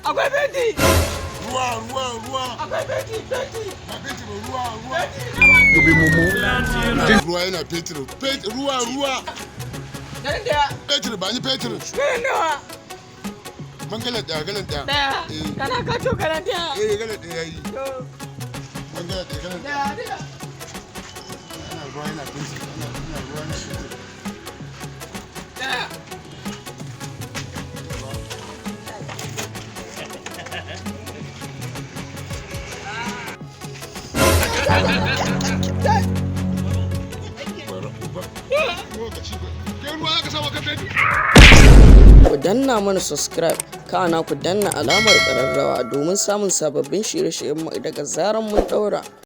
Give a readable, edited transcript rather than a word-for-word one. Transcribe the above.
Akwai fenti. Ruwa. Akwai fenti. Na fenti ruwa. Dubi mumu. Ruwa yana fenti. Ruwa. Garin daya. Fenti ba ni fenti. Garin nawa. Ban galan daya. Daya. Kana ka to garin daya. Galan daya yayi. Ban galan daya. Ana ruwa yana fenti. Daya. Ku danna mana subscribe, kana ku danna alamar ƙararrawa domin samun sababbin shirye-shiryenmu daga zaran mun ɗaura.